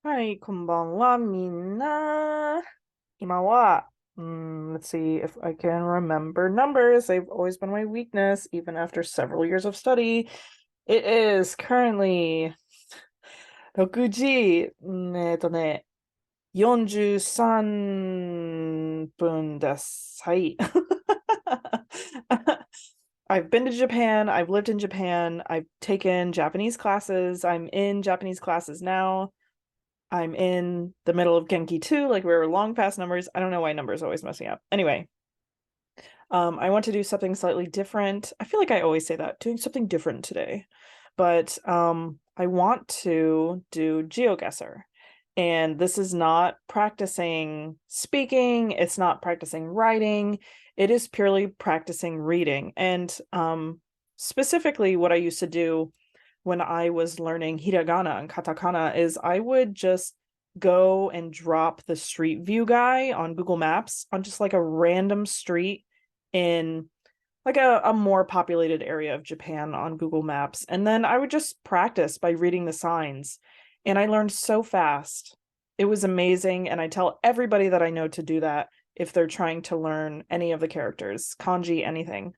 はい、こんばんは、みんな。今は、let's see if I can remember numbers. They've always been my weakness, even after several years of study. It is currently 6時、43分です。はい。I've been to Japan. I've lived in Japan. I've taken Japanese classes. I'm in Japanese classes now. I'm in the middle of Genki 2, like we're long past numbers. I don't know why numbers always mess me up. Anyway, I want to do something slightly different. I feel like I always say that, doing something different today. But I want to do Geoguessr. And this is not practicing speaking, it's not practicing writing, it is purely practicing reading. And specifically, what I used to do when I was learning hiragana and katakana is I would just go and drop the street view guy on Google Maps on just like a random street in like a more populated area of Japan on Google Maps. And then I would just practice by reading the signs. And I learned so fast. It was amazing. And I tell everybody that I know to do that if they're trying to learn any of the characters, kanji, anything.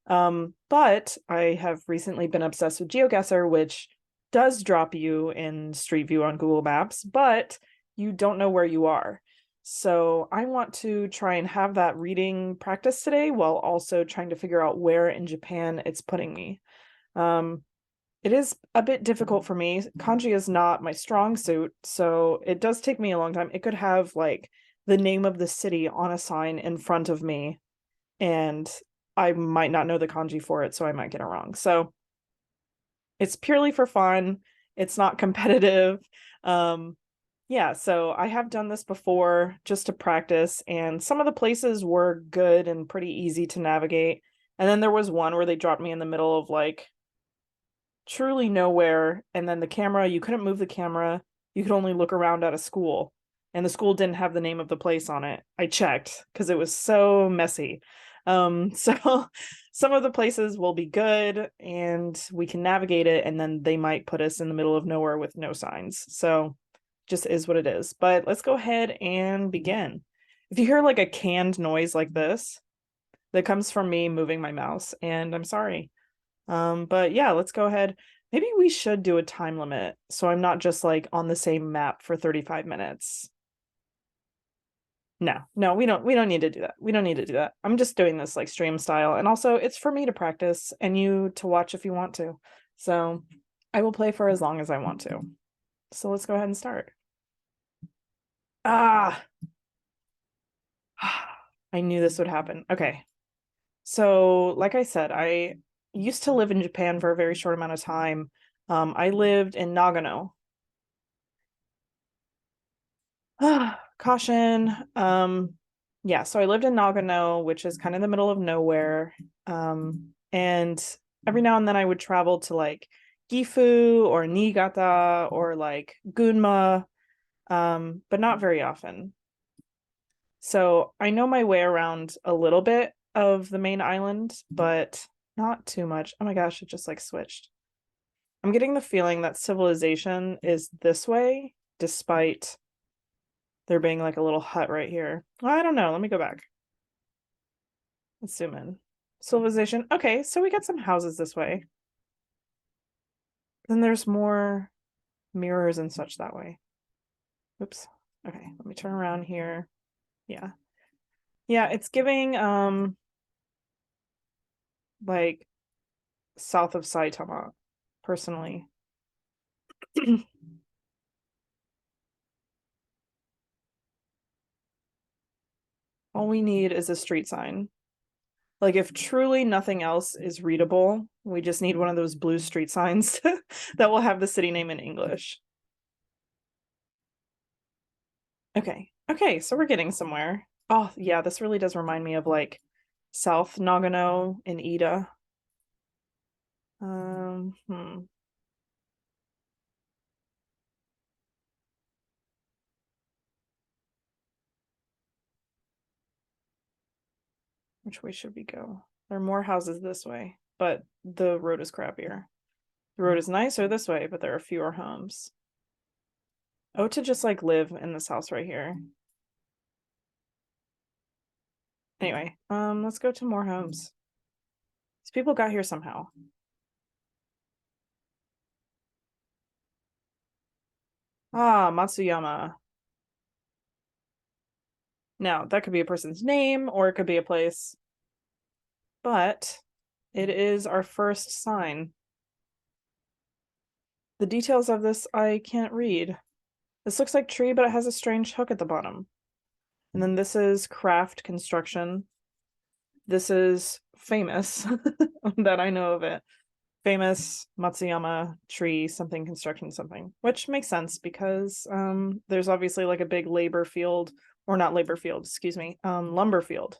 But I have recently been obsessed with Geoguessr, which does drop you in Street View on Google Maps, but you don't know where you are. So I want to try and have that reading practice today while also trying to figure out where in Japan it's putting me. Um, it is a bit difficult for me. Kanji is not my strong suit, so it does take me a long time. It could have like the name of the city on a sign in front of me, and I might not know the kanji for it, so I might get it wrong. So it's purely for fun. It's not competitive. Um, yeah, so I have done this before just to practice, and some of the places were good and pretty easy to navigate. And then there was one where they dropped me in the middle of like truly nowhere, and then the camera, you couldn't move the camera. You could only look around at a school, and the school didn't have the name of the place on it. I checked because it was so messy. So some of the places will be good and we can navigate it, and then they might put us in the middle of nowhere with no signs. So just is what it is. But let's go ahead and begin. If you hear like a canned noise like this, that comes from me moving my mouse, and I'm sorry. But yeah, let's go ahead. Maybe we should do a time limit so I'm not just like on the same map for 35 minutes. No, no, we don't need to do that. We don't need to do that. I'm just doing this like stream style. And also it's for me to practice and you to watch if you want to. So I will play for as long as I want to. So let's go ahead and start. Ah, I knew this would happen. Okay. So, like I said, I used to live in Japan for a very short amount of time. I lived in Nagano. Caution. Yeah, so I lived in Nagano, which is kind of the middle of nowhere. And every now and then I would travel to like Gifu or Niigata or like Gunma, but not very often. So I know my way around a little bit of the main island, but not too much. Oh my gosh, it just like switched. I'm getting the feeling that civilization is this way, despite there being like a little hut right here. Well, I don't know. Let me go back. Let's zoom in. Civilization. Okay, so we got some houses this way. Then there's more mirrors and such that way. Oops. Okay, let me turn around here. Yeah. Yeah, it's giving like south of Saitama, personally. All we need is a street sign. Like if truly nothing else is readable, we just need one of those blue street signs that will have the city name in English. Okay. Okay, so we're getting somewhere. Oh, yeah, this really does remind me of like South Nagano in Ida. Um, hmm. Which way should we go? There are more houses this way, but the road is crappier. The road is nicer this way, but there are fewer homes. Oh, to just like live in this house right here. Anyway, let's go to more homes. These people got here somehow. Ah, Matsuyama. Now, that could be a person's name or it could be a place, but it is our first sign. The details of this I can't read. This looks like tree, but it has a strange hook at the bottom. And then this is craft construction. This is famous that I know of it. Famous Matsuyama tree something construction something, which makes sense because there's obviously like a big labor field, or not labor field, excuse me, lumber field.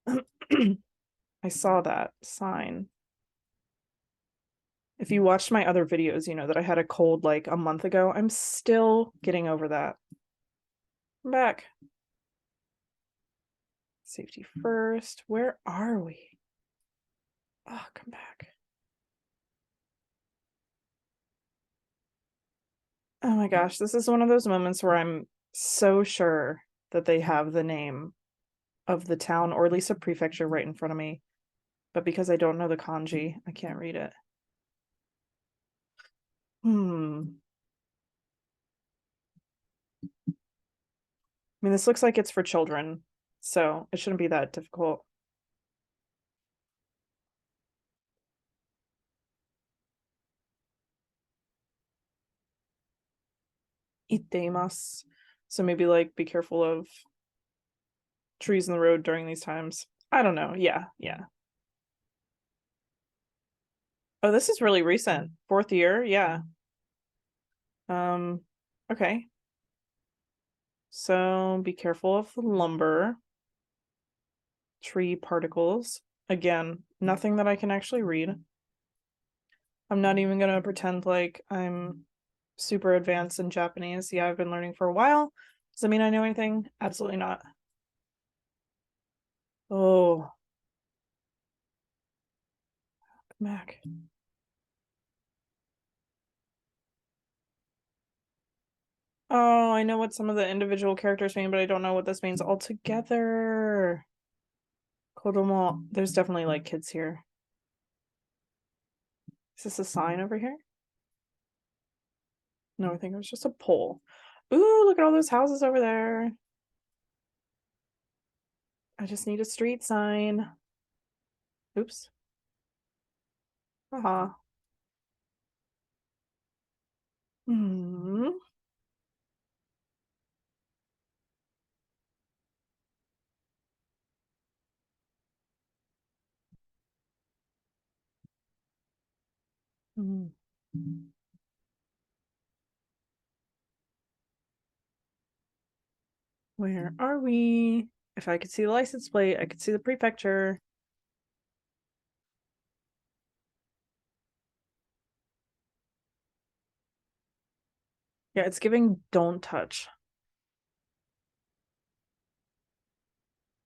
I saw that sign. If you watched my other videos, you know that I had a cold like a month ago. I'm still getting over that. I'm back. Safety first. Where are we? Oh, come back. Oh my gosh, this is one of those moments where I'm so sure that they have the name of the town, or at least a prefecture, right in front of me. But because I don't know the kanji, I can't read it. I mean, this looks like it's for children, so it shouldn't be that difficult. Iteimasu. So maybe like be careful of trees in the road during these times. I don't know. Yeah, yeah. Oh, this is really recent. 4th year, yeah. Okay. So be careful of the lumber, tree particles. Again, nothing that I can actually read. I'm not even gonna pretend like I'm super advanced in Japanese. Yeah, I've been learning for a while. Does that mean I know anything? Absolutely not. Oh, Mac. Oh, I know what some of the individual characters mean, but I don't know what this means altogether. Kodomo. There's definitely like kids here. Is this a sign over here? No, I think it was just a pole. Ooh, look at all those houses over there. I just need a street sign. Oops. Haha. Hmm. Hmm. Where are we? If I could see the license plate, I could see the prefecture. Yeah, it's giving don't touch.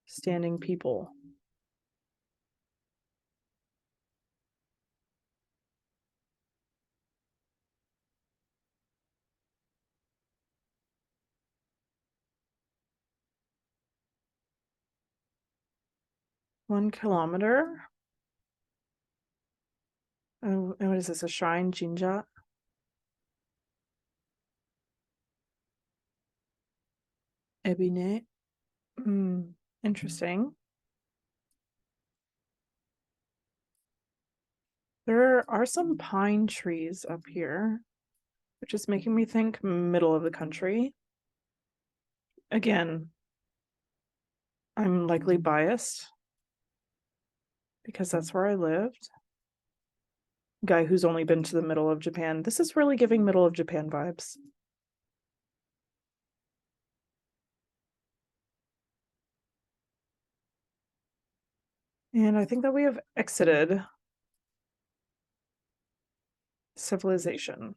Standing people. One kilometer. Oh, and what is this? A shrine? Jinja? Ebine? Interesting. There are some pine trees up here, which is making me think middle of the country. Again, I'm likely biased because that's where I lived. Guy who's only been to the middle of Japan. This is really giving middle of Japan vibes. And I think that we have exited civilization.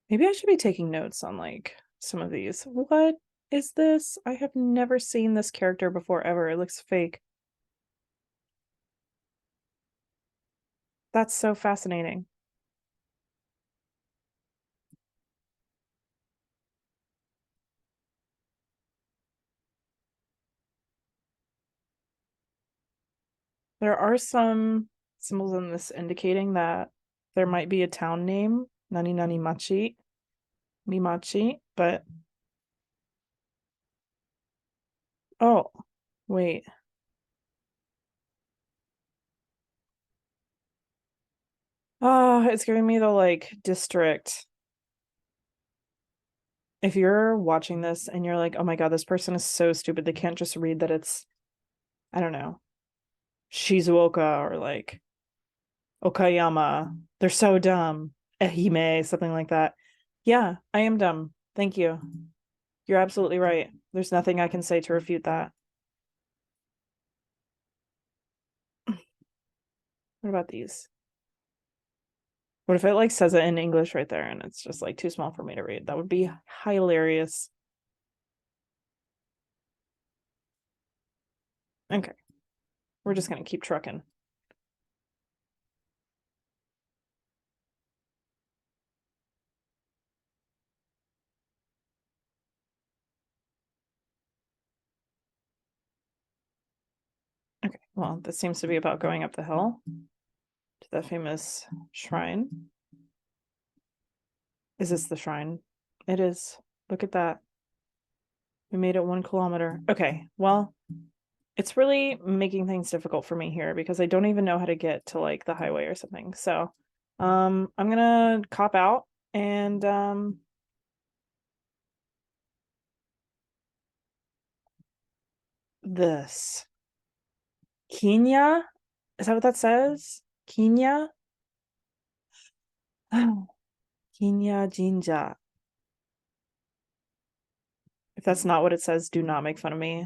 Maybe I should be taking notes on like some of these. What is this? I have never seen this character before ever. It looks fake. That's so fascinating. There are some symbols in this indicating that there might be a town name, Nani Nani Machi, Mimachi, but oh, wait. Oh, it's giving me the like district. If you're watching this and you're like, oh my God, this person is so stupid, they can't just read that it's, I don't know, Shizuoka or like Okayama. They're so dumb. Ehime, something like that. Yeah, I am dumb. Thank you. You're absolutely right. There's nothing I can say to refute that. What about these? What if it like says it in English right there and it's just like too small for me to read? That would be hilarious. Okay. We're just gonna keep trucking. Okay, well, this seems to be about going up the hill to the famous shrine. Is this the shrine? It is. Look at that. We made it 1 kilometer. Okay, well, it's really making things difficult for me here because I don't even know how to get to like the highway or something. So, I'm gonna cop out and this. Kenya? Is that what that says? Kenya? Kenya Jinja. If that's not what it says, do not make fun of me.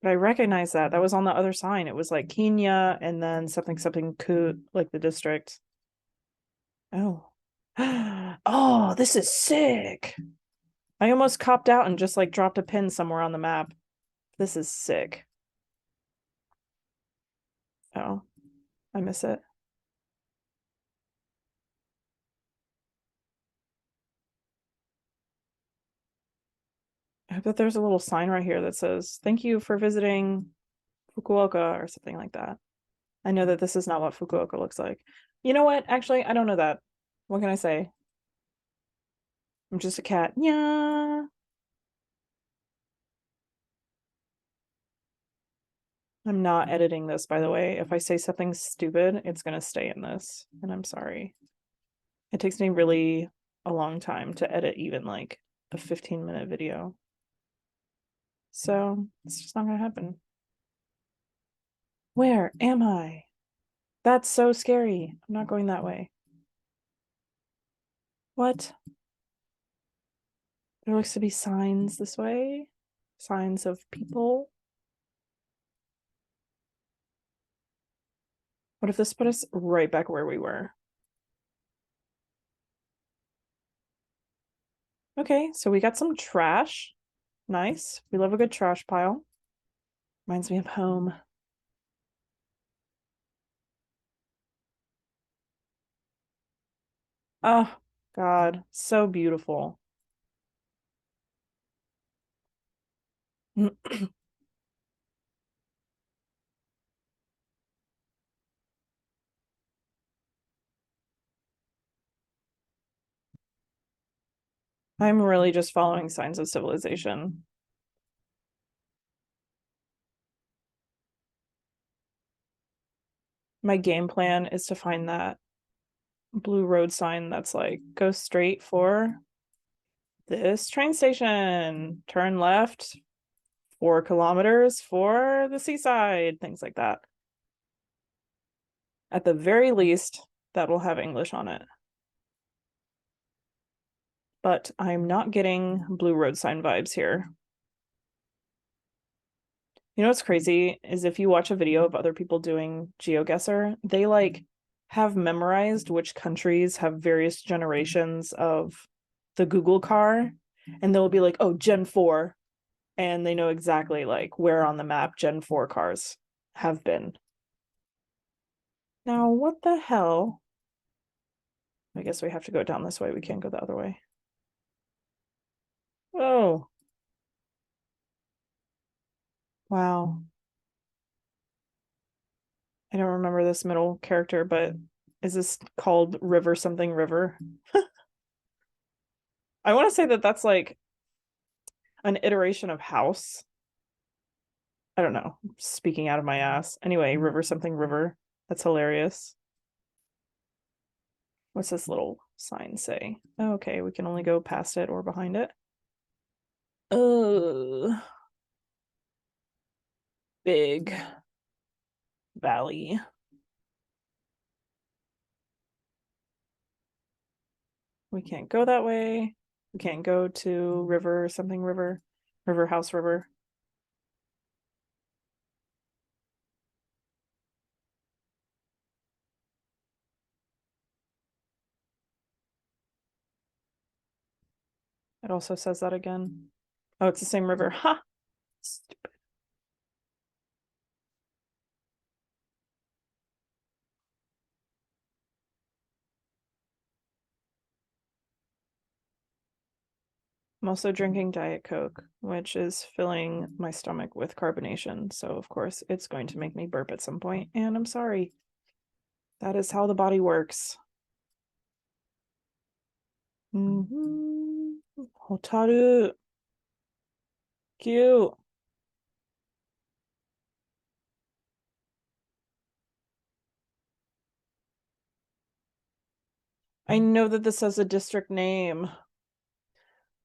But I recognize that. That was on the other sign. It was like Kenya and then something something ku like the district. Oh. Oh, this is sick. I almost copped out and just like dropped a pin somewhere on the map. This is sick. Oh, I miss it. I hope that there's a little sign right here that says, thank you for visiting Fukuoka or something like that. I know that this is not what Fukuoka looks like. You know what? Actually, I don't know that. What can I say? I'm just a cat. Yeah. I'm not editing this, by the way. If I say something stupid, it's going to stay in this. And I'm sorry. It takes me really a long time to edit even like a 15-minute video. So it's just not going to happen. Where am I? That's so scary. I'm not going that way. What? There looks to be signs this way. Signs of people. What if this put us right back where we were? Okay, so we got some trash. Nice. We love a good trash pile. Reminds me of home. Oh, God. So beautiful. I'm really just following signs of civilization. My game plan is to find that blue road sign that's like, go straight for this train station, turn left 4 kilometers for the seaside, things like that. At the very least, that will have English on it. But I'm not getting blue road sign vibes here. You know what's crazy is if you watch a video of other people doing Geoguessr, they like have memorized which countries have various generations of the Google car, and they'll be like, oh, Gen 4, and they know exactly like where on the map Gen 4 cars have been. Now, what the hell? I guess we have to go down this way. We can't go the other way. Oh. Wow. I don't remember this middle character, but is this called River something river? I want to say that that's like an iteration of house. I don't know. Speaking out of my ass. Anyway, river something river. That's hilarious. What's this little sign say? Oh, okay, we can only go past it or behind it. Big valley. We can't go that way. We can't go to river something river. River house river. It also says that again. Oh, it's the same river. Ha! Stupid. I'm also drinking Diet Coke, which is filling my stomach with carbonation. So, of course, it's going to make me burp at some point, and I'm sorry. That is how the body works. Hotaru. Cute. I know that this has a district name,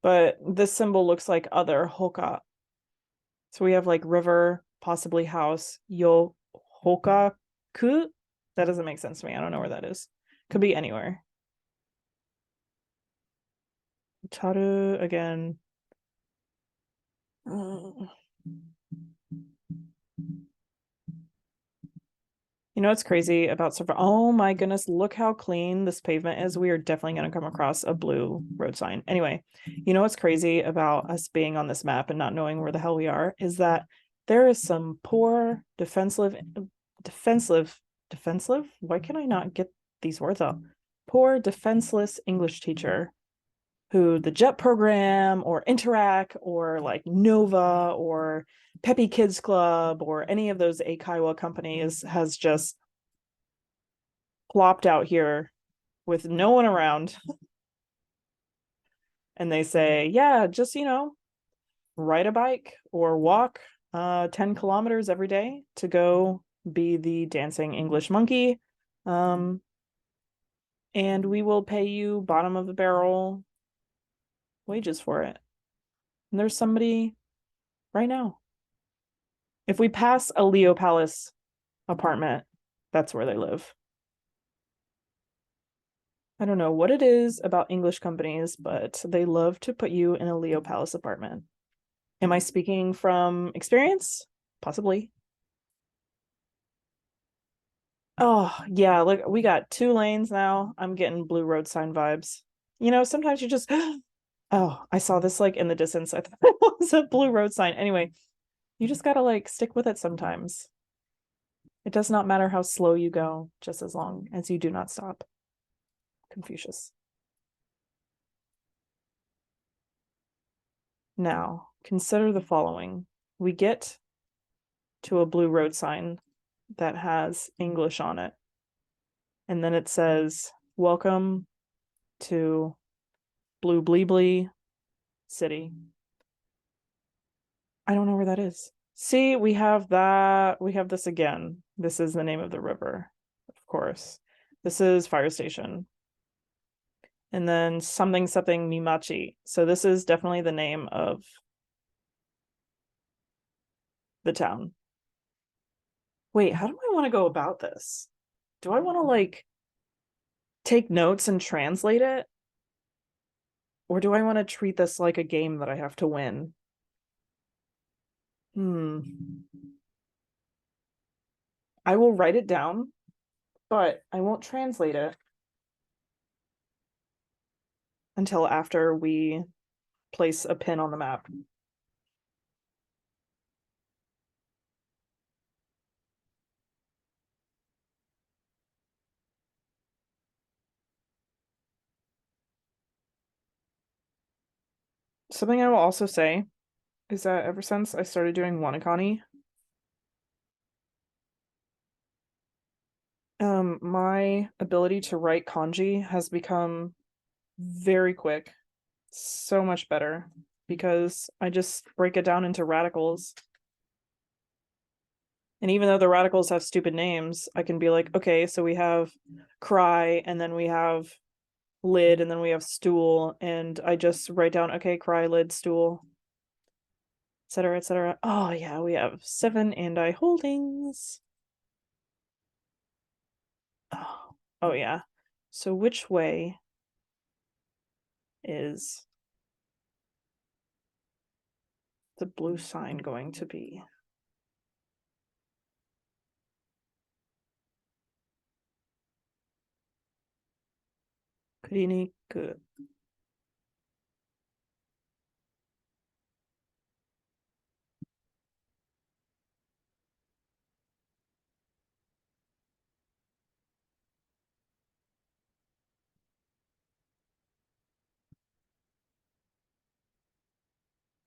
but this symbol looks like other Hoka. So we have like river, possibly house, yo Hokaku. That doesn't make sense to me. I don't know where that is. Could be anywhere. Taru again. You know what's crazy about survival? Oh my goodness, look how clean this pavement is. We are definitely going to come across a blue road sign. Anyway, you know what's crazy about us being on this map and not knowing where the hell we are is that there is some poor defensive. Why can I not get these words out? Poor defenseless English teacher who the JET program or Interac or like Nova or Peppy Kids Club or any of those Eikaiwa companies has just plopped out here with no one around. And they say, yeah, just, ride a bike or walk 10 kilometers every day to go be the dancing English monkey. And we will pay you bottom of the barrel wages for it. And there's somebody right now. If we pass a Leo Palace apartment, that's where they live. I don't know what it is about English companies, but they love to put you in a Leo Palace apartment. Am I speaking from experience? Possibly. Oh, yeah, look, we got 2 lanes now. I'm getting blue road sign vibes. Sometimes you just, oh, I saw this like in the distance. I thought it was a blue road sign. Anyway, you just gotta like stick with it sometimes. It does not matter how slow you go, just as long as you do not stop. Confucius. Now, consider the following. We get to a blue road sign that has English on it. And then it says, welcome to Blue Bleebly City. I don't know where that is. See, we have that. We have this again. This is the name of the river, of course. This is Fire Station. And then something Mimachi. So this is definitely the name of the town. Wait, how do I want to go about this? Do I want to like take notes and translate it? Or do I want to treat this like a game that I have to win? I will write it down, but I won't translate it until after we place a pin on the map. Something I will also say is that ever since I started doing Wanakani, My ability to write kanji has become very quick, so much better, because I just break it down into radicals. And even though the radicals have stupid names, I can be like, okay, so we have cry, and then we have lid, and then we have stool, and I just write down, okay, cry, lid, stool, etc., etc. Oh yeah, we have 7 and-I holdings. Oh yeah. So which way is the blue sign going to be? Clinic.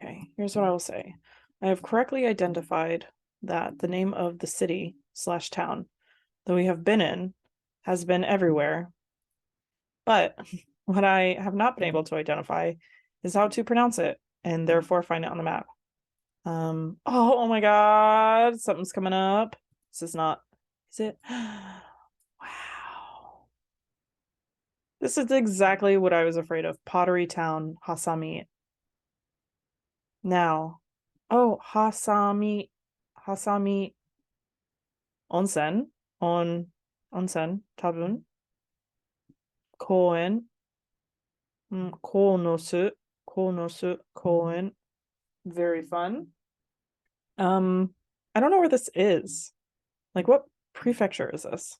Okay, here's what I will say. I have correctly identified that the name of the city / town that we have been in has been everywhere. But what I have not been able to identify is how to pronounce it and therefore find it on the map. Oh my God, something's coming up. This is not, is it? Wow. This is exactly what I was afraid of. Pottery Town, Hasami. Now, oh, Hasami onsen, onsen, tabun, koen, koen. Very fun. I don't know where this is. Like, what prefecture is this?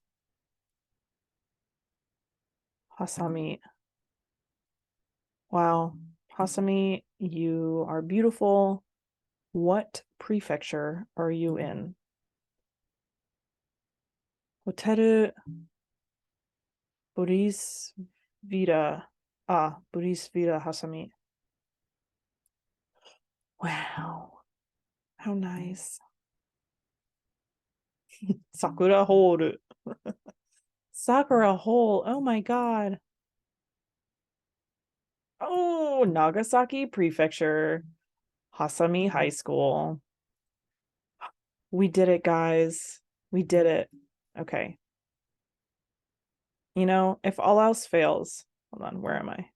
Hasami. Wow. Hasami, you are beautiful. What prefecture are you in? Hotel Burisvira. Ah, Burisvira Hasami. Wow. How nice. Sakura Hole. Sakura Hole. Oh my God. Oh, Nagasaki Prefecture. Hasami High School. We did it, guys. We did it. Okay. You know, if all else fails, hold on, where am I?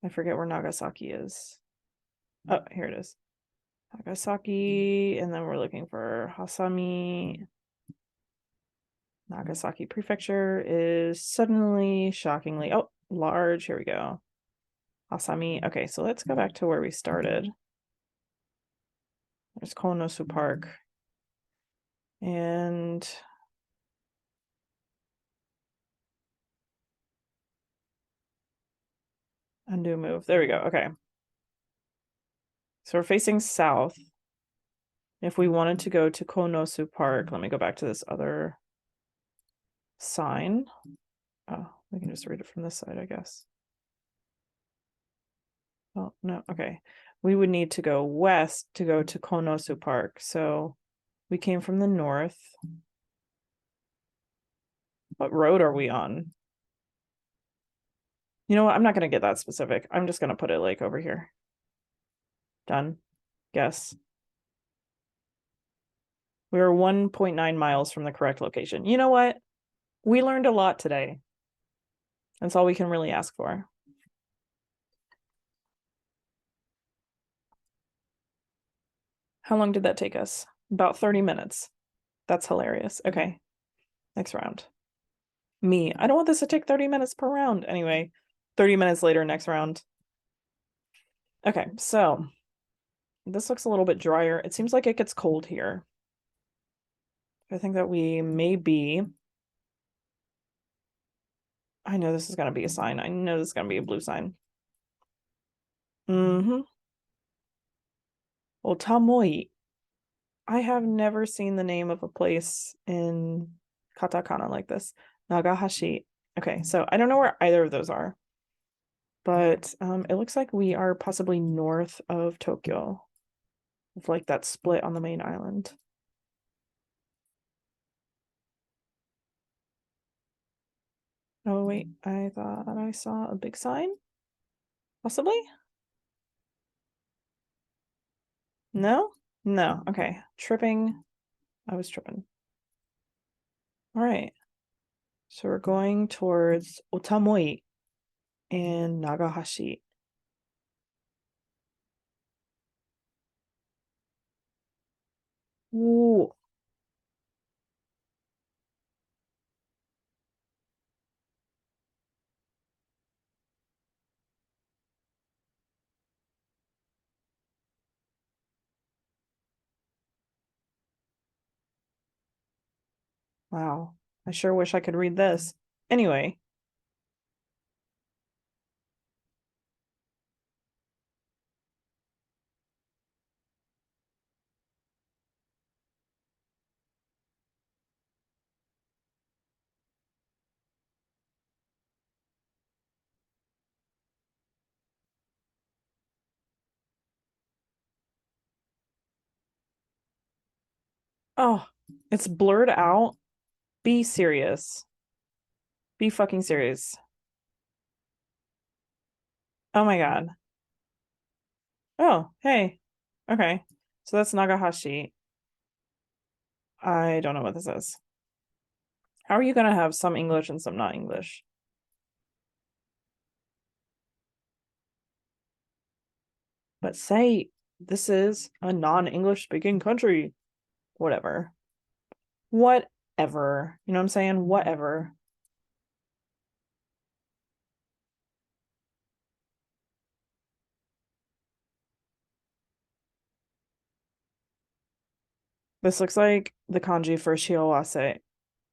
I forget where Nagasaki is. Oh, here it is. Nagasaki, and then we're looking for Hasami. Nagasaki Prefecture is suddenly, shockingly, oh, large. Here we go. Hasami. Okay, so let's go back to where we started. There's Konosu Park. And undo move. There we go. Okay. So we're facing south. If we wanted to go to Konosu Park, let me go back to this other sign. Oh, we can just read it from this side, I guess. Oh, no. Okay. We would need to go west to go to Konosu Park. So we came from the north. What road are we on? You know what? I'm not going to get that specific. I'm just going to put it like over here. Done. Guess. We are 1.9 miles from the correct location. You know what? We learned a lot today. That's all we can really ask for. How long did that take us? About 30 minutes. That's hilarious. Okay. Next round. Me. I don't want this to take 30 minutes per round. Anyway, 30 minutes later, next round. Okay, so this looks a little bit drier. It seems like it gets cold here. I think that we may be. I know this is going to be a sign. I know this is going to be a blue sign. Otamoi. I have never seen the name of a place in katakana like this. Nagahashi. Okay, so I don't know where either of those are. But it looks like we are possibly north of Tokyo. With like that split on the main island. Oh, wait, I thought I saw a big sign. Possibly? No? No. Okay. Tripping. I was tripping. All right. So we're going towards Otamoi and Nagahashi. Ooh. Wow. I sure wish I could read this. Anyway. Oh, it's blurred out. Be serious. Be fucking serious. Oh my God. Oh, hey. Okay. So that's Nagahashi. I don't know what this is. How are you gonna have some English and some not English? But say this is a non-English speaking country. Whatever. Whatever. You know what I'm saying? Whatever. This looks like the kanji for shiawase,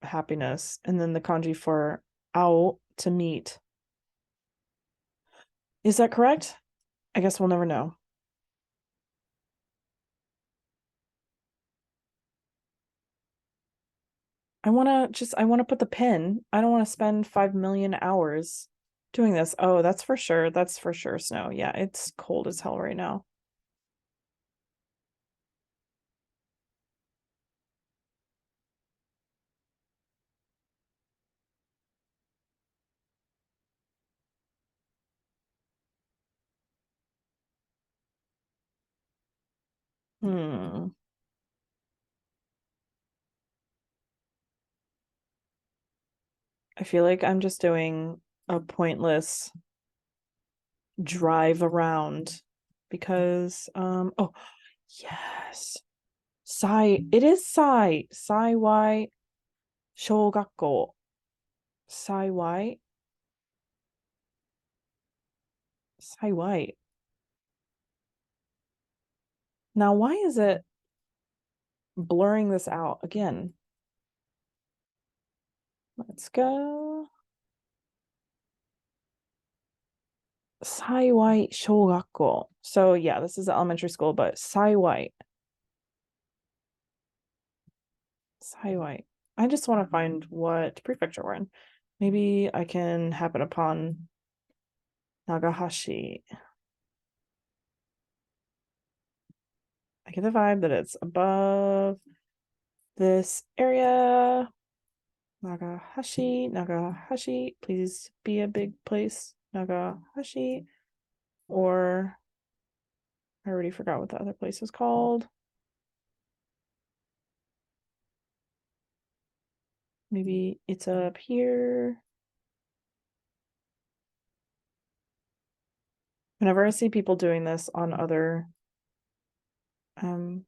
happiness, and then the kanji for ao, to meet. Is that correct? I guess we'll never know. I want to put the pin. I don't want to spend 5 million hours doing this. Oh, that's for sure. That's for sure snow. Yeah, it's cold as hell right now. Hmm. I feel like I'm just doing a pointless drive around because oh, yes. It is Sai Shogakko. Sai Sai. Now why is it blurring this out again? Let's go. Sai Shogakko. So yeah, this is elementary school, but Sai. I just want to find what prefecture we're in. Maybe I can happen upon Nagahashi. I get the vibe that it's above this area. Nagahashi, please be a big place. Nagahashi. Or I already forgot what the other place is called. Maybe it's up here. Whenever I see people doing this on other I'm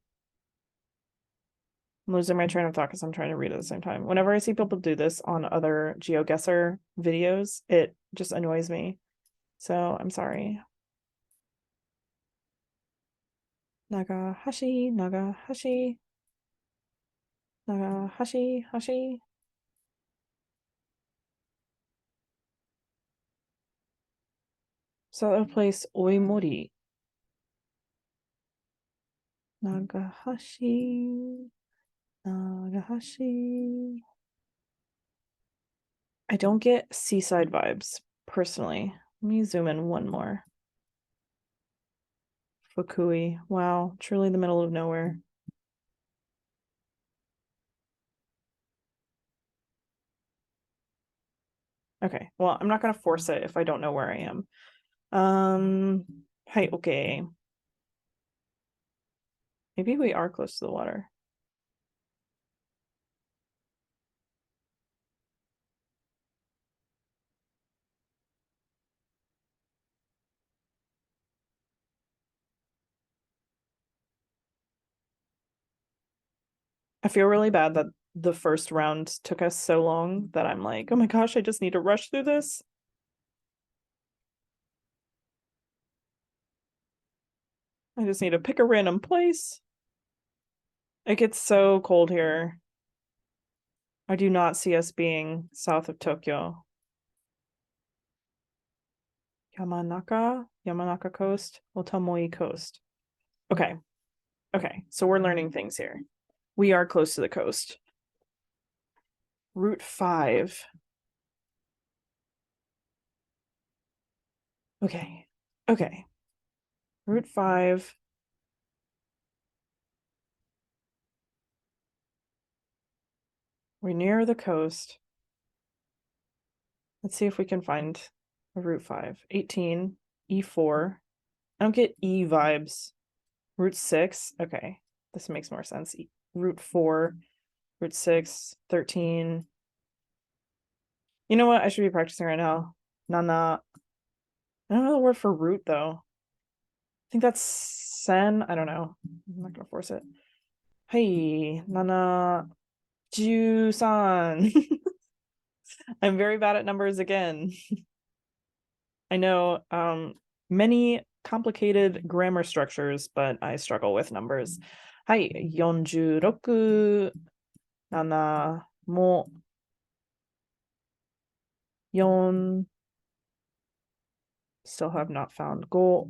losing my train of thought because I'm trying to read at the same time. Whenever I see people do this on other Geoguessr videos, it just annoys me. So I'm sorry. Nagahashi. Hashi. So that place Oimori. Nagahashi. I don't get seaside vibes personally. Let me zoom in one more. Fukui. Wow, truly the middle of nowhere. Okay, well, I'm not gonna force it if I don't know where I am. Hi, okay. Maybe we are close to the water. I feel really bad that the first round took us so long that I'm like, oh my gosh, I just need to rush through this. I just need to pick a random place. It gets so cold here. I do not see us being south of Tokyo. Yamanaka coast, Otomoi coast. Okay. Okay. So we're learning things here. We are close to the coast. Route 5. Okay. Okay. Route 5. We're near the coast. Let's see if we can find a Route 5. 18, E4. I don't get E vibes. Route 6. Okay. This makes more sense. Route 4, Route 6, 13. You know what? I should be practicing right now. Nana. I don't know the word for route though. I think that's sen. I don't know. I'm not gonna force it. Hey, Nana Jusan. I'm very bad at numbers again. I know many complicated grammar structures, but I struggle with numbers. Hi, 46, 7も4, still have not found 5,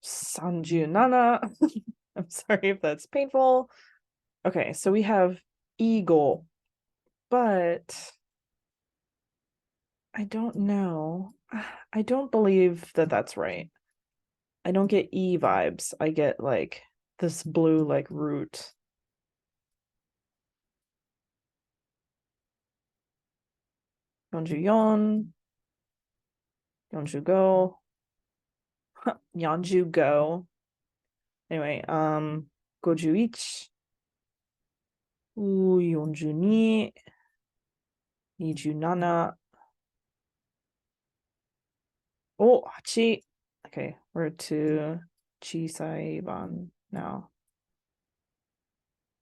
37. I'm sorry if that's painful. Okay, so we have eagle, but I don't know. I don't believe that that's right. I don't get E vibes. I get like this blue like root. Yeonju-yeon, Yeonju-go, Yeonju-go. Anyway, Goju-ich, Yeonju-ni, Niju-nana. Oh, Hachi. Okay, we're to Chisaiban now.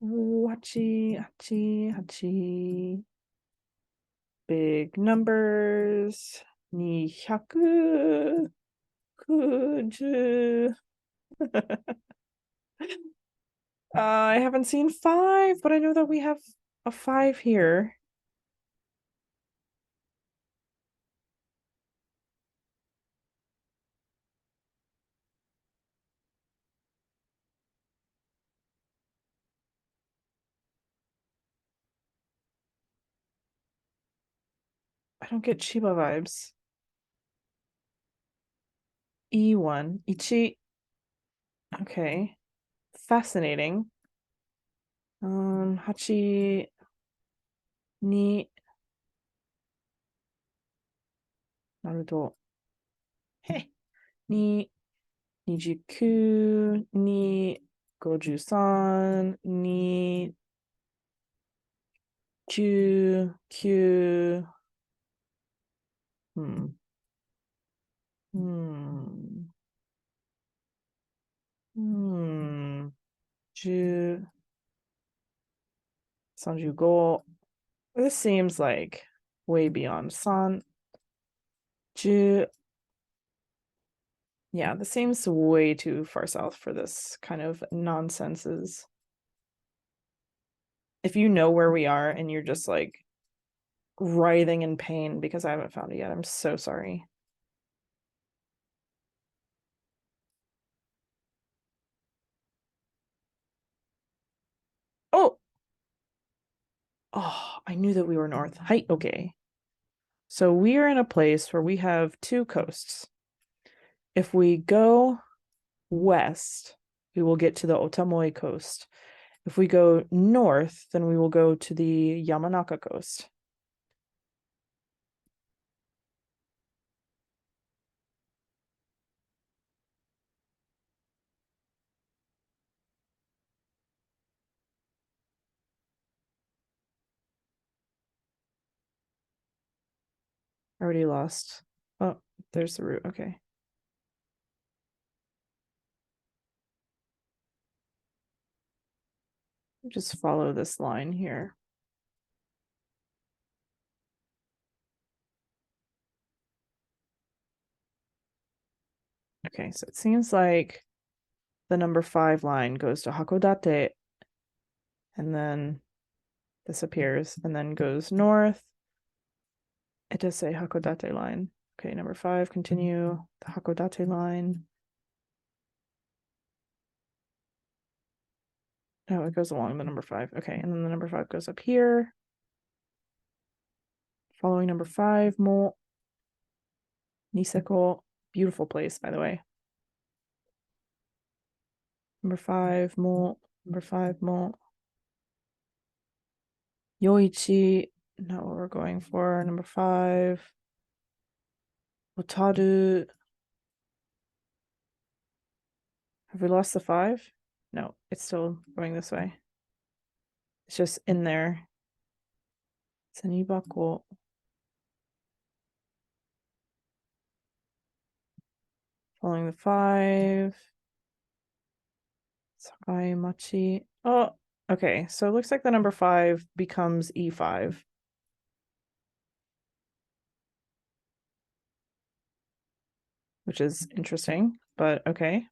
Hachi, Hachi, Hachi. Big numbers. 200. I haven't seen 5, but I know that we have a 5 here. I don't get Chiba vibes. E1. Ichi. Okay. Fascinating. Hachi ni Naruto. Hey. Ni 29に53に19うんうんうん10 35. This seems like way beyond san. 10. Yeah, this seems way too far south for this kind of nonsenses. If you know where we are and you're just like writhing in pain because I haven't found it yet, I'm so sorry. Oh, oh, I knew that we were north. Hi, okay. So we are in a place where we have 2 coasts. If we go west, we will get to the Otomoi coast. If we go north, then we will go to the Yamanaka coast. Already lost. Oh, there's the route. Okay. Just follow this line here. Okay, so it seems like the number 5 line goes to Hakodate, and then this appears, and then goes north. It does say Hakodate line. Okay, number 5, continue the Hakodate line. Oh, it goes along the number 5. Okay, and then the number 5 goes up here. Following number 5, Mo Niseko. Beautiful place, by the way. Number 5, Mo. Number 5, Mo. Yoichi. Not what we're going for. Number 5. Otaru. Have we lost the 5? No, it's still going this way. It's just in there. Senibako. Following the 5. Sakai Machi. Oh, okay. So it looks like the number 5 becomes E5. Which is interesting, but okay.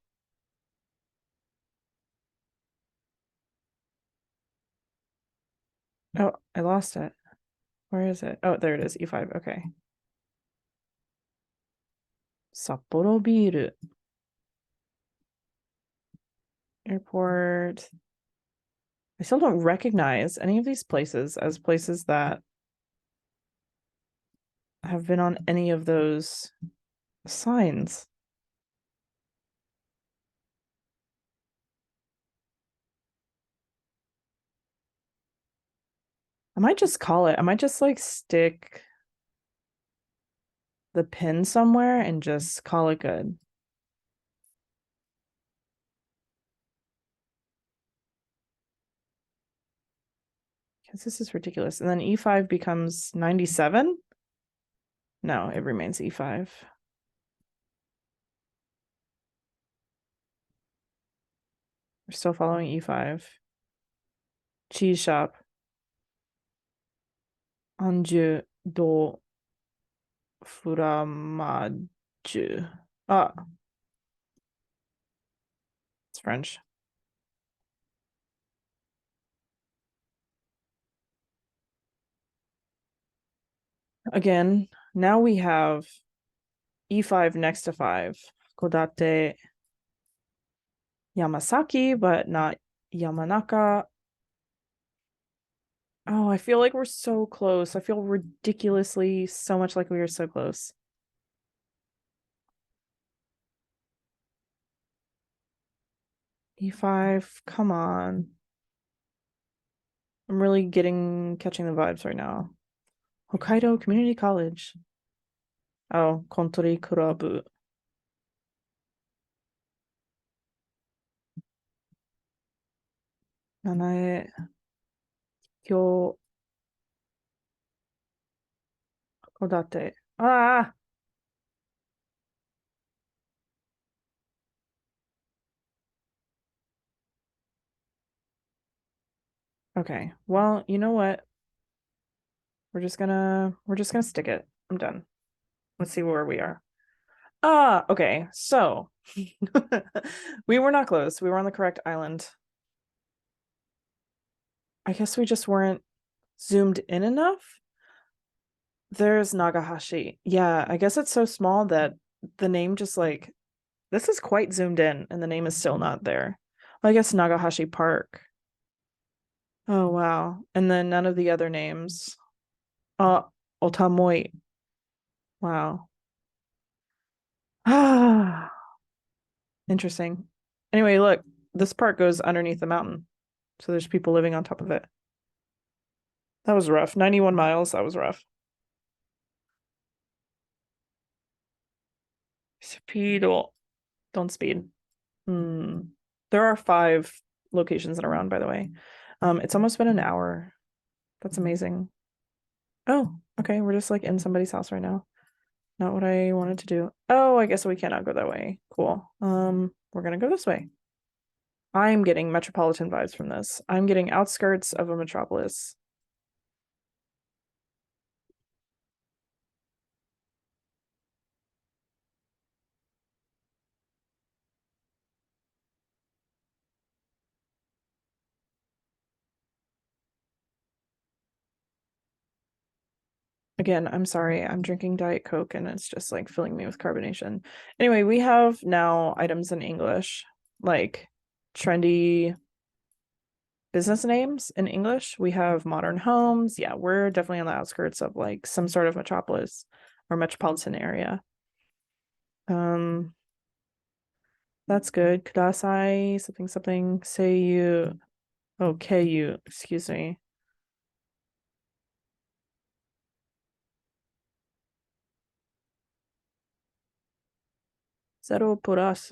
Oh, I lost it. Where is it? Oh, there it is. E5. Okay. Sapporo Biru. Airport. I still don't recognize any of these places as places that have been on any of those signs. I might just call it. I might just like stick the pin somewhere and just call it good. Because this is ridiculous. And then E5 becomes 97? No, it remains E5. We're still following E5. Cheese shop. Anju do Furamaju. Ah. It's French. Again, now we have E5 next to 5. Kodate Yamasaki, but not Yamanaka. Oh, I feel like we're so close. I feel ridiculously so much like we are so close. E5, come on. I'm really catching the vibes right now. Hokkaido Community College. Oh, Kontori Kurabu. Nanae Kyo Kodate. Ah! Okay. Well, you know what? We're just gonna stick it. I'm done. Let's see where we are. Okay. So we were not close. We were on the correct island. I guess we just weren't zoomed in enough. There's Nagahashi. Yeah, I guess it's so small that the name just like this is quite zoomed in and the name is still not there. Well, I guess Nagahashi Park. Oh wow. And then none of the other names. Otamoi. Wow. Ah, interesting. Anyway, look, this part goes underneath the mountain. So there's people living on top of it. That was rough. 91 miles. That was rough. Speedo. Don't speed. There are 5 locations in a round, by the way. It's almost been an hour. That's amazing. Oh, okay. We're just like in somebody's house right now. Not what I wanted to do. Oh, I guess we cannot go that way. Cool. We're gonna go this way. I'm getting metropolitan vibes from this. I'm getting outskirts of a metropolis. Again, I'm sorry, I'm drinking Diet Coke and it's just like filling me with carbonation. Anyway, we have now items in English, like trendy business names in English. We have modern homes. Yeah, we're definitely on the outskirts of like some sort of metropolis or metropolitan area. Um, that's good. Kudasai, something, something, say you. Okay, you, excuse me. Zero plus.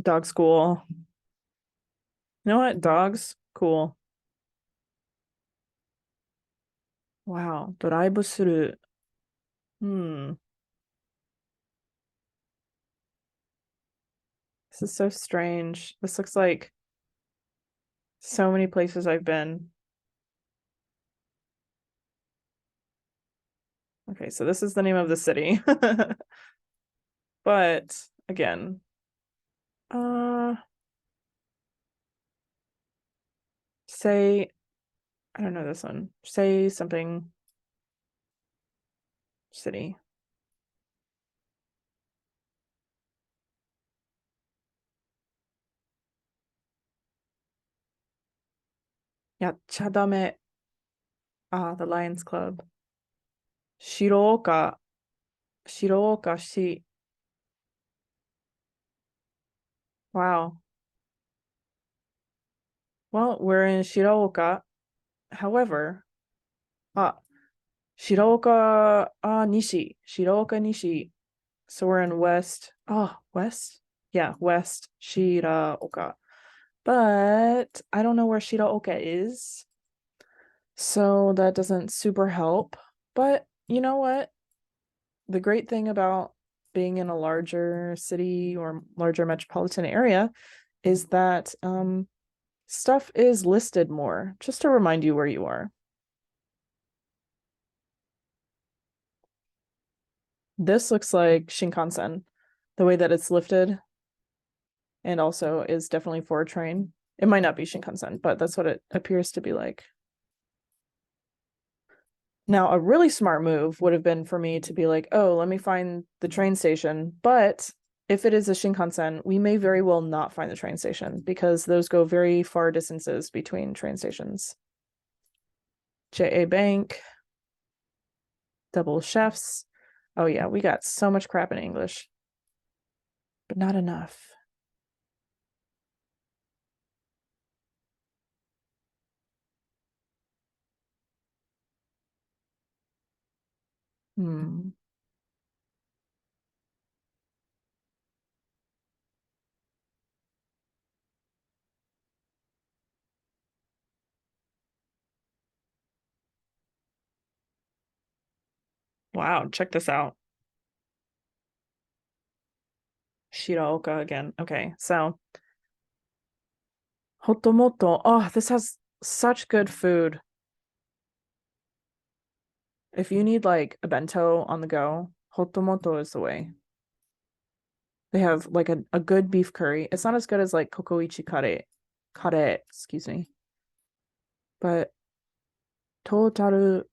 Dog school. You know what? Dogs, cool. Wow. ドライブスルー。Hmm. This is so strange. This looks like so many places I've been. Okay, so this is the name of the city. But again, uh say I don't know this one. Say something city. Yachadame. Ah, the Lions Club. Shiroka. Shiroka shi. Wow. Well, we're in Shiroka. However, ah, Shiroka Nishi. Shiroka Nishi. So we're in West. Oh, West? Yeah, West Shiraoka. But I don't know where Shiraoka is. So that doesn't super help. But you know what? The great thing about being in a larger city or larger metropolitan area is that stuff is listed more, just to remind you where you are. This looks like Shinkansen, the way that it's lifted, and also is definitely for a train. It might not be Shinkansen, but that's what it appears to be like. Now, a really smart move would have been for me to be like, oh, let me find the train station. But if it is a Shinkansen, we may very well not find the train station because those go very far distances between train stations. JA Bank, double chefs. Oh, yeah, we got so much crap in English, but not enough. Hmm. Wow, check this out. Shiraoka again. Okay, so Hotomoto. Oh, this has such good food. If you need like a bento on the go, Hotomoto is the way. They have like a good beef curry. It's not as good as like Kokoichi kare, excuse me. But total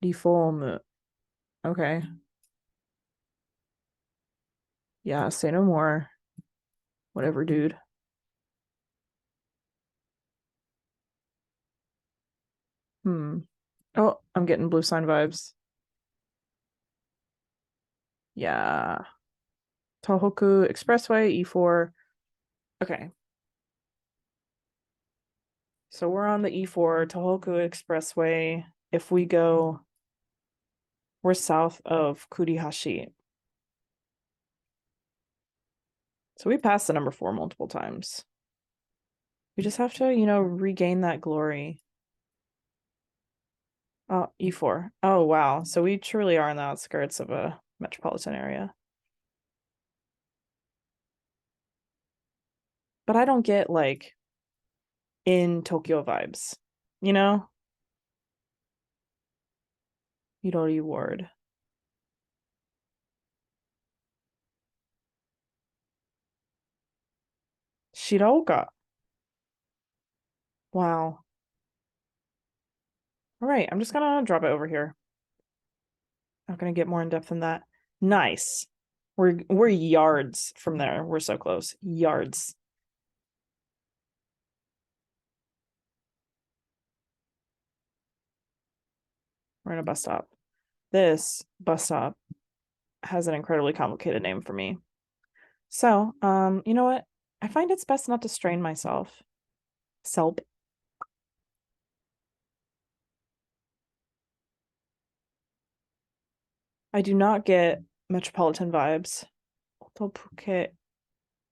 reform. Okay. Yeah, say no more. Whatever, dude. Hmm. Oh, I'm getting blue sign vibes. Yeah. Tohoku Expressway, E4. Okay. So we're on the E4, Tohoku Expressway. If we go, we're south of Kurihashi. So we passed the number 4 multiple times. We just have to, you know, regain that glory. Oh, E4. Oh, wow. So we truly are on the outskirts of a metropolitan area. But I don't get like in Tokyo vibes, you know? Midori Ward. Shiraoka. Wow. All right, I'm just gonna drop it over here. Not gonna get more in depth than that. Nice. We're yards from there. We're so close. Yards. We're in a bus stop. This bus stop has an incredibly complicated name for me. So, you know what? I find it's best not to strain myself. Selp. I do not get metropolitan vibes. Phuket.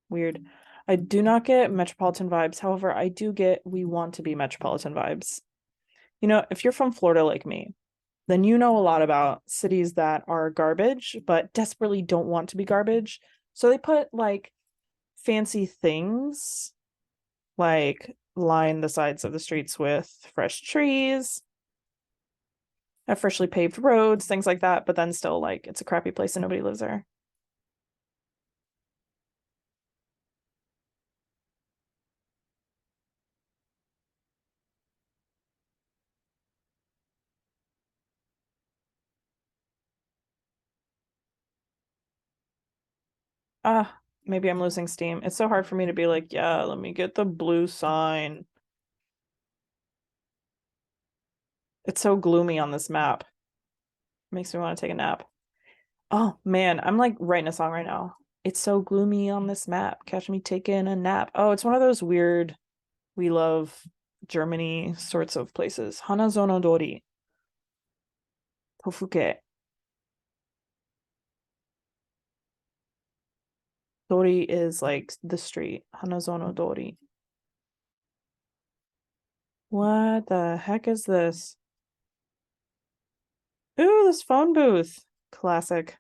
Weird. I do not get metropolitan vibes. However, I do get we want to be metropolitan vibes. You know, if you're from Florida like me, then you know a lot about cities that are garbage, but desperately don't want to be garbage. So they put like fancy things, like line the sides of the streets with fresh trees, have freshly paved roads, things like that, but then still like it's a crappy place and nobody lives there. Maybe I'm losing steam. It's so hard for me to be like, yeah, let me get the blue sign. It's so gloomy on this map. Makes me want to take a nap. Oh man, I'm like writing a song right now. It's so gloomy on this map. Catch me taking a nap. Oh, it's one of those weird, we love Germany sorts of places. Hanazono Dori. Tofuke. Dori is like the street. Hanazono Dori. What the heck is this? Ooh, this phone booth. Classic.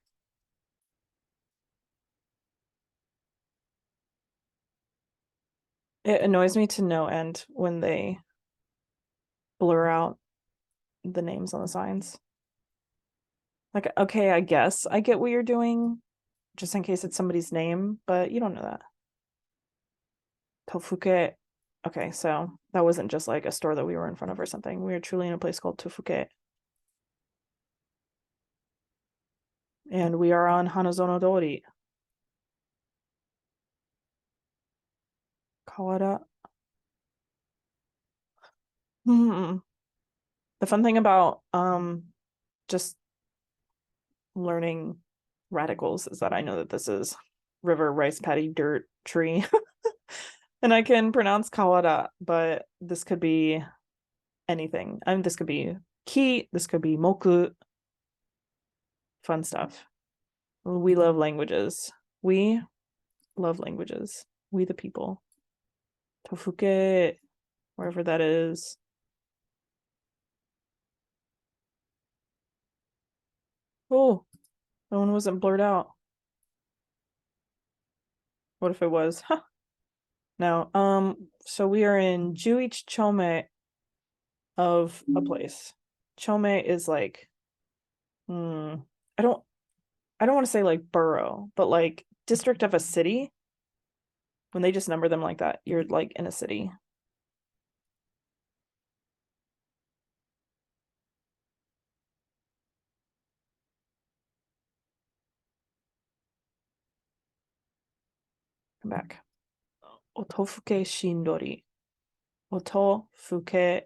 It annoys me to no end when they blur out the names on the signs. Like, okay, I guess I get what you're doing, just in case it's somebody's name, but you don't know that. Tofuke. Okay, so that wasn't just like a store that we were in front of or something. We were truly in a place called Tofuke. And we are on Hanazono Dori. Kawada. Hmm. The fun thing about just learning radicals is that I know that this is river rice paddy dirt tree. And I can pronounce Kawada, but this could be anything. I mean, this could be ki, this could be moku, fun stuff. We love languages. We love languages. We the people. Tofuke, wherever that is. Oh, that one wasn't blurred out. What if it was? Huh. No. So we are in Juich Chome of a place. Chome is like, I don't want to say like borough, but like district of a city. When they just number them like that, you're like in a city. Come back. Otofuke Shindori. Otofuke.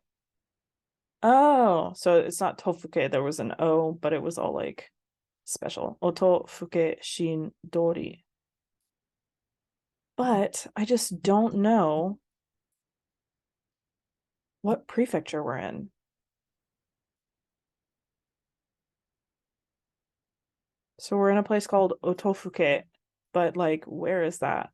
Oh, so it's not Tofuke. There was an O, but it was all like special. Otofuke Shindori. But I just don't know what prefecture we're in. So we're in a place called Otofuke, but like, where is that?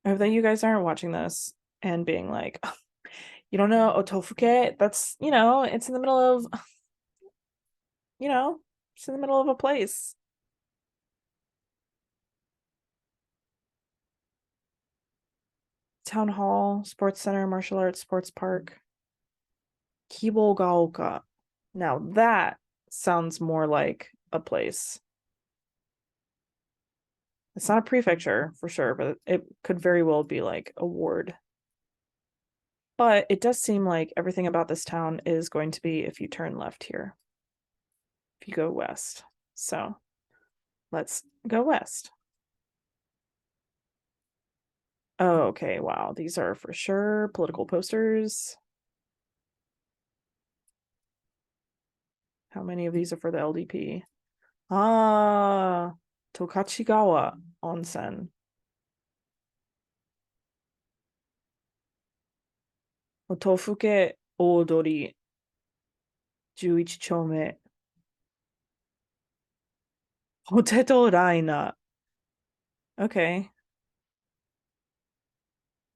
I hope that you guys aren't watching this and being like, "Oh, you don't know Otofuke? That's, it's in the middle of, you know, it's in the middle of a place. Town hall, sports center, martial arts, sports park. Kibogaoka. Now that sounds more like a place. It's not a prefecture for sure, but it could very well be like a ward. But it does seem like everything about this town is going to be if you turn left here, if you go west. So let's go west. Oh, okay, wow. These are for sure political posters. How many of these are for the LDP? Ah, Tokachigawa Onsen. Otofuke Odori 11丁目。Potato Raina. Okay.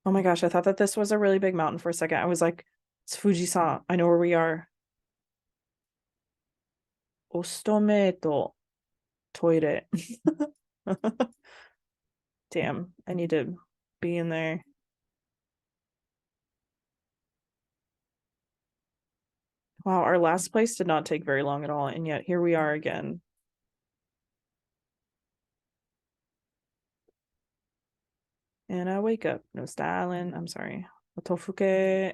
Oh my gosh, I thought that this was a really big mountain for a second. I was like, it's Fujisan. I know where we are. Ostome to toire. Damn, I need to be in there. Wow, our last place did not take very long at all, and yet here we are again. And I wake up. No styling. I'm sorry. Otofuke.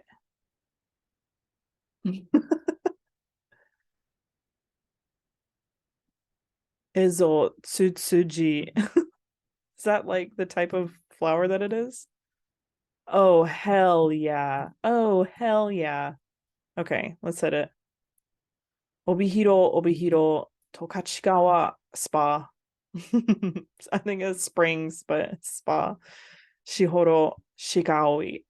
Ezo tsutsuji. Is that like the type of flower that it is? Oh, hell yeah. Oh, hell yeah. Okay, let's hit it. Obihiro, Obihiro, Tokachigawa Spa. I think it's springs, but it's spa. Shihoro Shigaoi.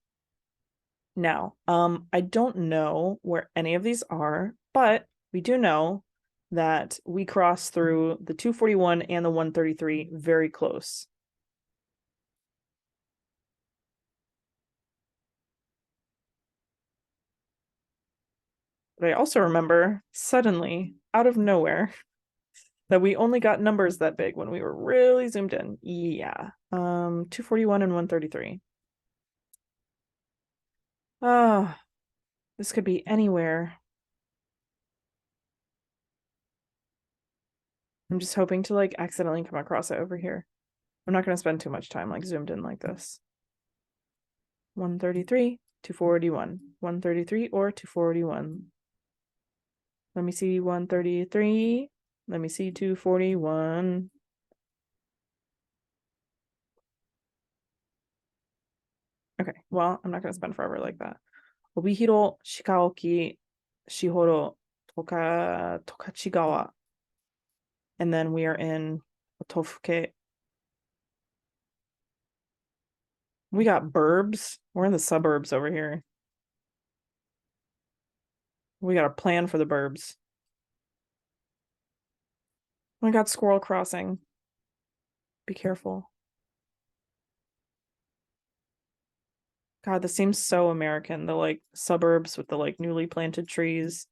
Now, I don't know where any of these are, but we do know that we cross through the 241 and the 133 very close. But I also remember suddenly, out of nowhere, that we only got numbers that big when we were really zoomed in. Yeah. 241 and 133. Ah, this could be anywhere. I'm just hoping to like accidentally come across it over here. I'm not going to spend too much time like zoomed in like this. 133, 241. 133 or 241. Let me see 133. Let me see 241. Okay, well, I'm not going to spend forever like that. Obihiro, Shikaoki, Shihoro, Tokachigawa. And then we are in Otofuke. We got burbs. We're in the suburbs over here. We got a plan for the burbs. We got Squirrel Crossing. Be careful. God, this seems so American. The like suburbs with the like newly planted trees.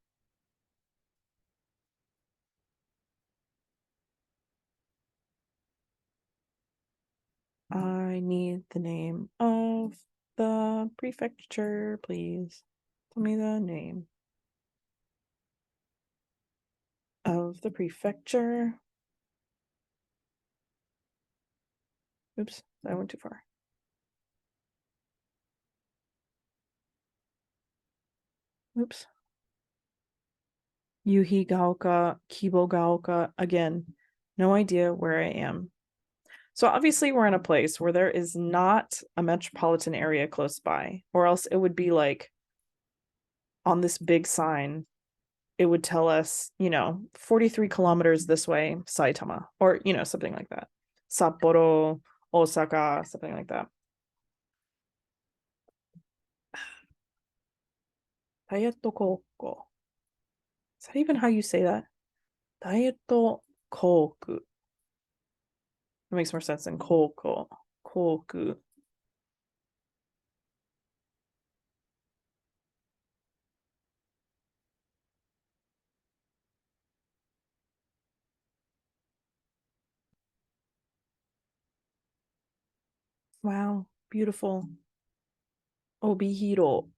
I need the name of the prefecture, please. Tell me the name of the prefecture. Oops, I went too far. Oops. Yuhigaoka, Kibogaoka. Again, no idea where I am. So obviously we're in a place where there is not a metropolitan area close by, or else it would be like on this big sign, it would tell us, 43 kilometers this way, Saitama, or, something like that. Sapporo, Osaka, something like that. Daieto Koko. Is that even how you say that? Daieto Koku. It makes more sense than Koko. Koku. Wow, beautiful. Obihiro.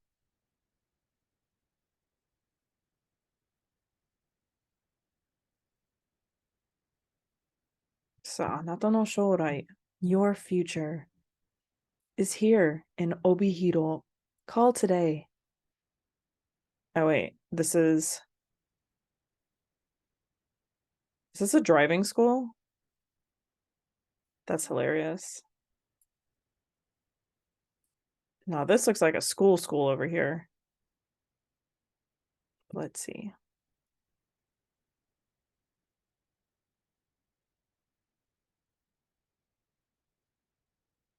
さあ、あなたの将来 your future is here in Obihiro. Call today. Oh wait, is this a driving school? That's hilarious. No, this looks like a school over here. Let's see.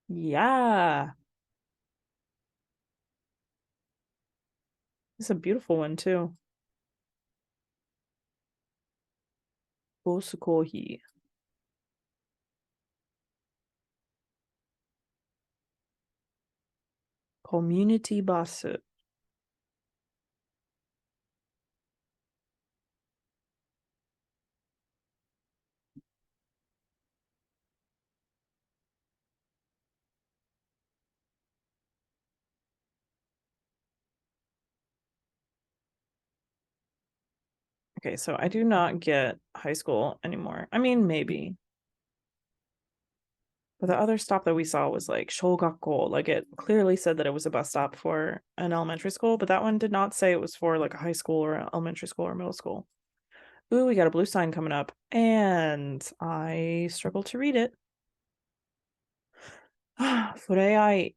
Yeah. It's a beautiful one too. Bosukohi. Community basu. Okay, so I do not get high school anymore. I mean, maybe. But the other stop that we saw was like shogakko. Like it clearly said that it was a bus stop for an elementary school, but that one did not say it was for like a high school or an elementary school or middle school. Ooh, we got a blue sign coming up, and I struggle to read it. Furei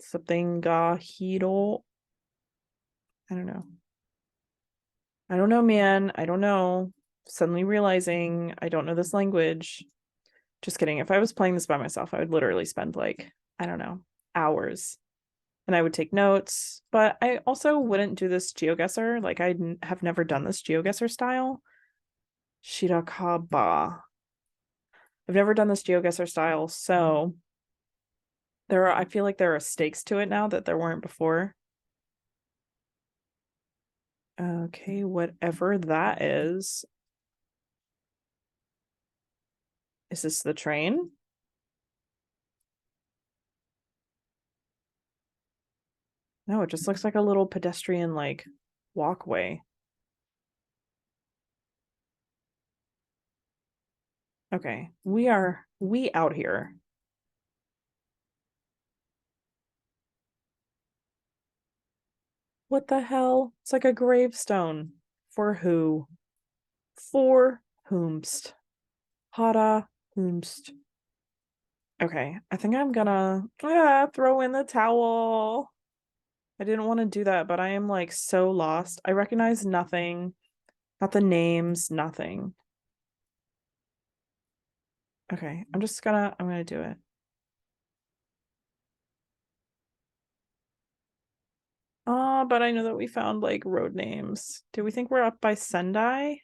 something ga hiro. I don't know. I don't know, man. I don't know. Suddenly realizing I don't know this language. Just kidding. If I was playing this by myself, I would literally spend like, I don't know, hours. And I would take notes. But I also wouldn't do this Geoguessr. Like I have never done this Geoguessr style. Shirakaba. I've never done this Geoguessr style, so I feel like there are stakes to it now that there weren't before. Okay, whatever that is. Is this the train? No, it just looks like a little pedestrian like walkway. Okay, we out here. What the hell? It's like a gravestone. For who? For whomst. Hara whomst. Okay, I think I'm gonna throw in the towel. I didn't want to do that, but I am like so lost. I recognize nothing, not the names, nothing. Okay, I'm gonna do it. But I know that we found like road names. Do we think we're up by Sendai?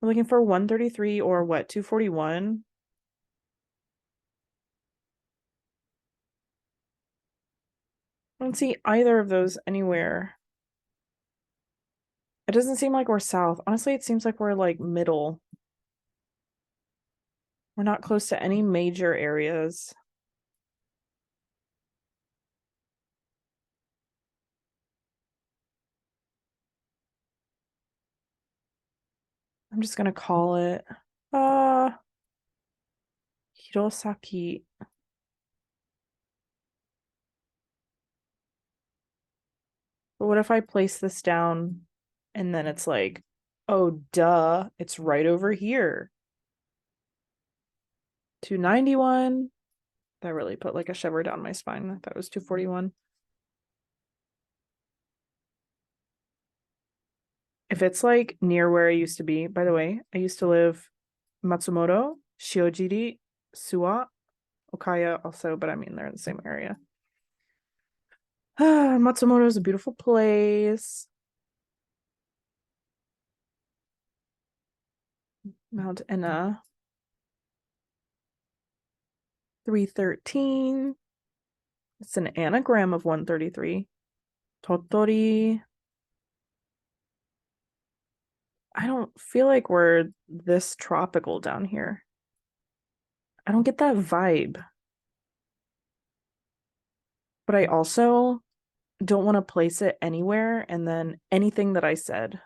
We're looking for 133 or what, 241? I don't see either of those anywhere. It doesn't seem like we're south. Honestly, it seems like we're like middle. We're not close to any major areas. I'm just gonna call it uh Hirosaki. But what if I place this down and then it's like, oh duh, it's right over here. 291. That really put like a shiver down my spine. That was 241. If it's like near where I used to be, by the way, I used to live Matsumoto, Shiojiri, Suwa, Okaya also, but I mean they're in the same area. Matsumoto is a beautiful place. Mount Enna. 313. It's an anagram of 133. Totori. I don't feel like we're this tropical down here. I don't get that vibe. But I also don't want to place it anywhere and then anything that I said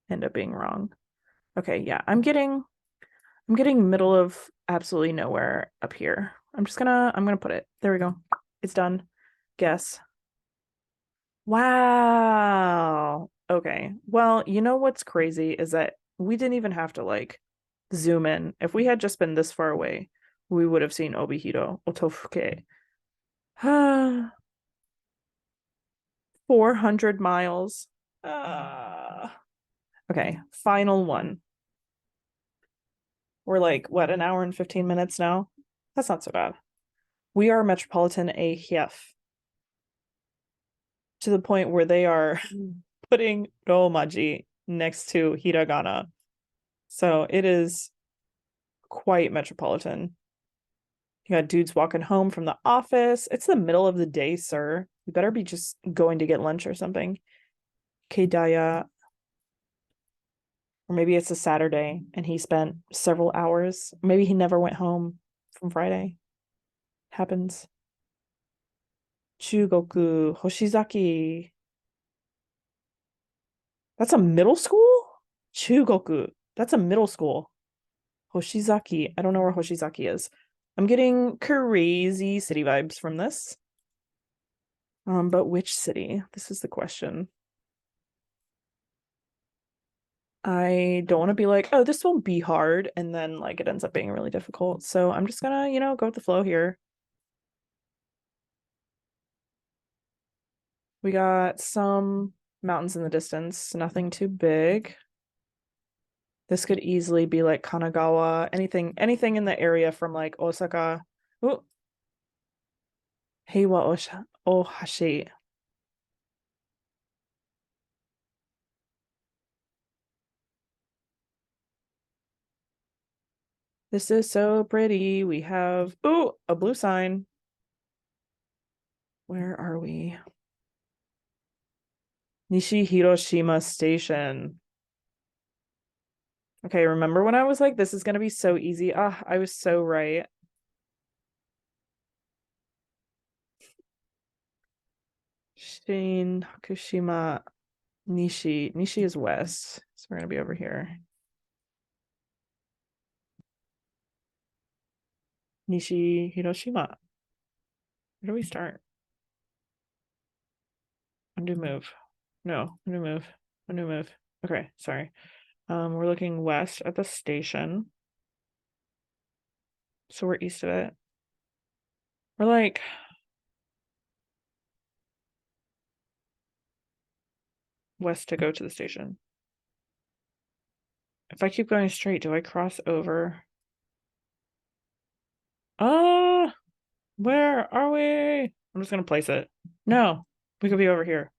end up being wrong. Okay, yeah, I'm getting middle of absolutely nowhere up here. I'm gonna put it. There we go. It's done. Guess. Wow. Okay. Well, you know what's crazy is that we didn't even have to like zoom in. If we had just been this far away, we would have seen Obihiro Otofuke. 400 miles. Okay, final one. We're like, what, an hour and 15 minutes now? That's not so bad. We are Metropolitan AF to the point where they are putting romaji next to hiragana. So it is quite metropolitan. You got dudes walking home from the office. It's the middle of the day, sir. You better be just going to get lunch or something. Kedaya. Or maybe it's a Saturday and he spent several hours. Maybe he never went home from Friday. Happens. Chugoku, Hoshizaki. That's a middle school? Chugoku. That's a middle school. Hoshizaki. I don't know where Hoshizaki is. I'm getting crazy city vibes from this. But which city? This is the question. I don't want to be like, oh, this won't be hard, and then like it ends up being really difficult. So I'm just gonna, go with the flow here. We got some mountains in the distance, nothing too big. This could easily be like Kanagawa, anything in the area from like Osaka. Ooh, Heiwa Ohashi. This is so pretty. We have, ooh, a blue sign. Where are we? Nishi Hiroshima Station. Okay, remember when I was like, this is gonna be so easy? Ah, I was so right. Shin, Hakushima, Nishi. Nishi is west, so we're gonna be over here. Nishi, Hiroshima. Where do we start? Undo move. No, undo move. Undo move. Okay, sorry. We're looking west at the station. So we're east of it. We're like west to go to the station. If I keep going straight, do I cross over? Where are we? I'm just gonna place it. No, we could be over here.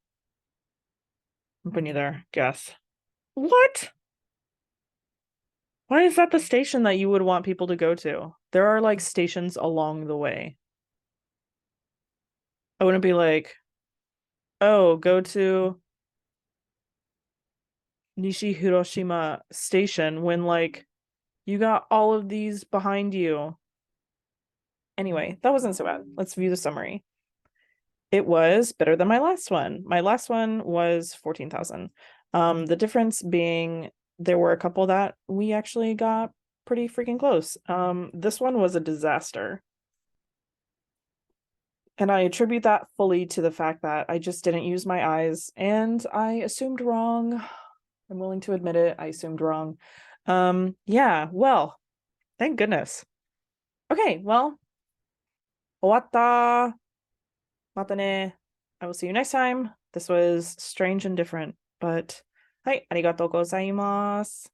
I'm putting you there. Guess. What? Why is that the station that you would want people to go to? There are like stations along the way. I wouldn't be like, oh, go to Nishi Hiroshima station when like you got all of these behind you. Anyway, that wasn't so bad. Let's view the summary. It was better than my last one. My last one was 14,000. The difference being there were a couple that we actually got pretty freaking close. This one was a disaster. And I attribute that fully to the fact that I just didn't use my eyes and I assumed wrong. I'm willing to admit it. I assumed wrong. Yeah, well, thank goodness. Okay, well, 終わった。またね. I will see you next time. This was strange and different, but はい、ありがとうございます。